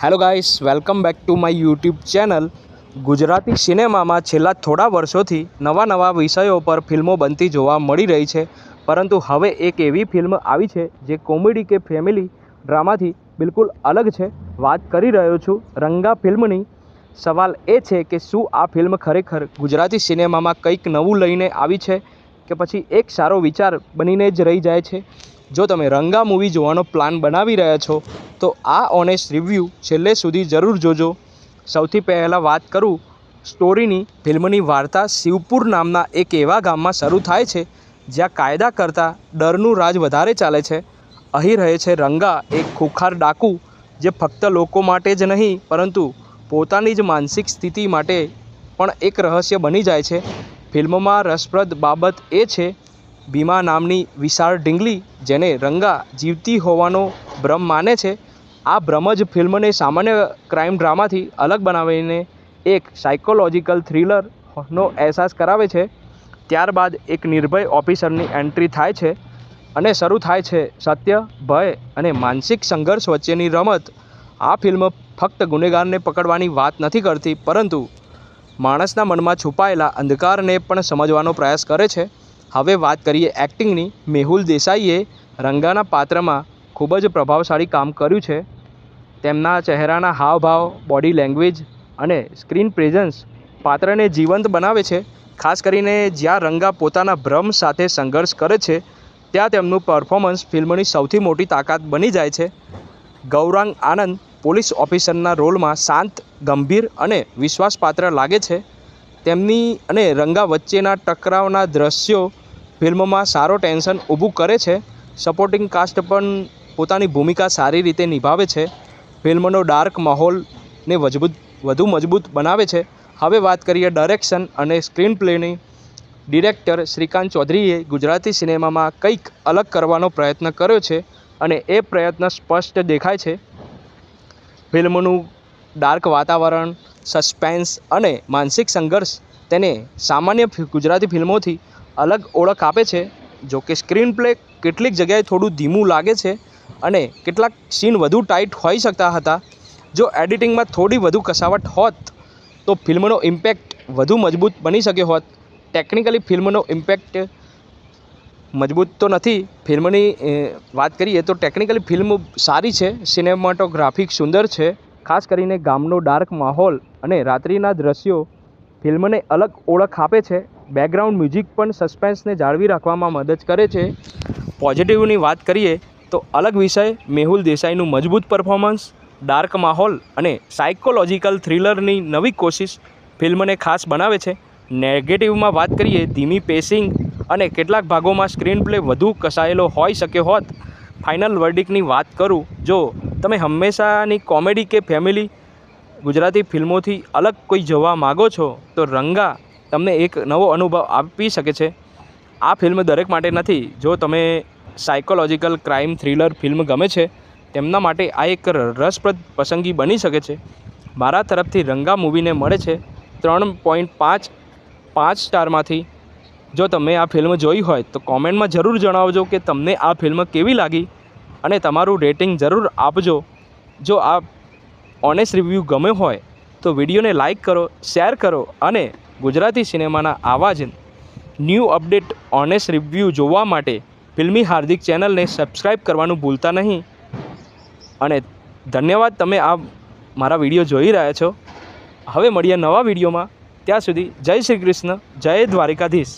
Hello guys, welcome back to my YouTube channel. Gujarati સિનેમામાં છેલ્લા થોડા વર્ષોથી નવા વિષયો પર ફિલ્મો બનતી જોવા મળી રહી છે. પરંતુ હવે એક એવી ફિલ્મ આવી છે જે કોમેડી કે ફેમિલી ડ્રામાથી બિલકુલ અલગ છે. વાત કરી રહ્યો છું રંગા ફિલ્મની. સવાલ એ છે કે શું આ ફિલ્મ ખરેખર ગુજરાતી સિનેમામાં કંઈક નવું લઈને આવી છે કે પછી એક સારો વિચાર બનીને જ રહી જાય છે. જો તમે રંગા મૂવી જોવાનો પ્લાન બનાવી રહ્યા છો તો આ ઓનેસ્ટ રિવ્યૂ છેલ્લે સુધી જરૂર જોજો. સૌથી પહેલાં વાત કરું સ્ટોરીની. ફિલ્મની વાર્તા શિવપુર નામના એક એવા ગામમાં શરૂ થાય છે જ્યાં કાયદા કરતાં ડરનું રાજ વધારે ચાલે છે. અહીં રહે છે રંગા, એક ખુખાર ડાકુ જે ફક્ત લોકો માટે જ નહીં પરંતુ પોતાની જ માનસિક સ્થિતિ માટે પણ એક રહસ્ય બની જાય છે. ફિલ્મમાં રસપ્રદ બાબત એ છે ભીમા નામની વિશાળ ઢીંગલી જેને રંગા જીવતી હોવાનો ભ્રમ માને છે. આ ભ્રમ જ ફિલ્મને સામાન્ય ક્રાઇમ ડ્રામાથી અલગ બનાવીને એક સાયકોલોજીકલ થ્રિલરનો અહેસાસ કરાવે છે. ત્યારબાદ એક નિર્ભય ઓફિસરની એન્ટ્રી થાય છે અને શરૂ થાય છે સત્ય, ભય અને માનસિક સંઘર્ષ વચ્ચેની રમત. આ ફિલ્મ ફક્ત ગુનેગારને પકડવાની વાત નથી કરતી પરંતુ માણસના મનમાં છુપાયેલા અંધકારને પણ સમજવાનો પ્રયાસ કરે છે. હવે વાત કરીએ એક્ટિંગની. મેહુલ દેસાઈએ રંગાના પાત્રમાં ખૂબ જ પ્રભાવશાળી કામ કર્યું છે. તેમના ચહેરાના હાવભાવ, બોડી લેંગ્વેજ અને સ્ક્રીન પ્રેઝન્સ પાત્રને જીવંત બનાવે છે. ખાસ કરીને જ્યાં રંગા પોતાના ભ્રમ સાથે સંઘર્ષ કરે છે ત્યાં તેમનું પરફોર્મન્સ ફિલ્મની સૌથી મોટી તાકાત બની જાય છે. ગૌરાંગ આનંદ પોલીસ ઓફિસરના રોલમાં શાંત, ગંભીર અને વિશ્વાસપાત્ર લાગે છે. તેમની અને રંગા વચ્ચેના ટકરાવના દ્રશ્યો ફિલ્મમાં સારો ટેન્શન ઊભું કરે છે. સપોર્ટિંગ કાસ્ટ પણ પોતાની ભૂમિકા સારી રીતે નિભાવે છે. ફિલ્મનો ડાર્ક માહોલને વધુ મજબૂત બનાવે છે. હવે વાત કરીએ ડાયરેક્શન અને સ્ક્રીન પ્લેની. ડિરેક્ટર શ્રીકાંત ચૌધરીએ ગુજરાતી સિનેમામાં કંઈક અલગ કરવાનો પ્રયત્ન કર્યો છે અને એ પ્રયત્ન સ્પષ્ટ દેખાય છે. ફિલ્મનું ડાર્ક વાતાવરણ, સસ્પેન્સ અને માનસિક સંઘર્ષ તેને સામાન્ય ગુજરાતી ફિલ્મોથી અલગ ઓળખ આપે છે. જોકે સ્ક્રીન પ્લે કેટલીક જગ્યાએ થોડું ધીમું લાગે છે અને કેટલાક સીન વધુ ટાઈટ હોઈ શકતા હતા. જો એડિટિંગમાં થોડી વધુ કસાવટ હોત તો ફિલ્મનો ઇમ્પેક્ટ વધુ મજબૂત બની શક્યો હોત. ટેકનિકલી ફિલ્મનો ઇમ્પેક્ટ મજબૂત તો નથી. ફિલ્મની વાત કરીએ તો ટેકનિકલી ફિલ્મ સારી છે. સિનેમાટોગ્રાફિક સુંદર છે. ખાસ કરીને ગામનો ડાર્ક માહોલ અને રાત્રિના દ્રશ્યો ફિલ્મને અલગ ઓળખ આપે છે. બેકગ્રાઉન્ડ મ્યુઝિક પણ સસ્પેન્સને જાળવી રાખવામાં મદદ કરે છે. પોઝિટિવની વાત કરીએ તો અલગ વિષય, મેહુલ દેસાઈનું મજબૂત પરફોર્મન્સ, ડાર્ક માહોલ અને સાયકોલોજીકલ થ્રિલરની નવી કોશિશ ફિલ્મને ખાસ બનાવે છે. નેગેટિવમાં વાત કરીએ ધીમી પેસિંગ અને કેટલાક ભાગોમાં સ્ક્રીન પ્લે વધુ કસાયેલો હોઈ શક્યો હોત. ફાઇનલ વર્ડિકની વાત કરું, જો તમે હંમેશાની કોમેડી કે ફેમિલી ગુજરાતી ફિલ્મોથી અલગ કોઈ જોવા માગો છો તો રંગા તમને એક નવો અનુભવ આપી શકે છે. આ ફિલ્મ દરેક માટે નથી. જો તમે સાયકોલોજીકલ ક્રાઇમ થ્રિલર ફિલ્મ ગમે છે તેમના માટે આ એક રસપ્રદ પસંદગી બની શકે છે. મારા તરફથી રંગા મૂવીને મળે છે 3.5 સ્ટારમાંથી. જો તમે આ ફિલ્મ જોઈ હોય તો કોમેન્ટમાં જરૂર જણાવજો કે તમને આ ફિલ્મ કેવી લાગી અને તમારું રેટિંગ જરૂર આપજો. જો આ ઓનેસ્ટ રિવ્યૂ ગમ્યો હોય તો વિડીયોને લાઇક કરો, શેર કરો અને ગુજરાતી સિનેમાના આવા જ ન્યૂ અપડેટ ઓનેસ્ટ રિવ્યૂ જોવા માટે ફિલ્મી હાર્દિક ચેનલને સબસ્ક્રાઈબ કરવાનું ભૂલતા નહીં. અને ધન્યવાદ, તમે આ મારા વિડીયો જોઈ રહ્યા છો. હવે મળીએ નવા વિડીયોમાં. ત્યાં સુધી જય શ્રી કૃષ્ણ, જય દ્વારિકાધીશ.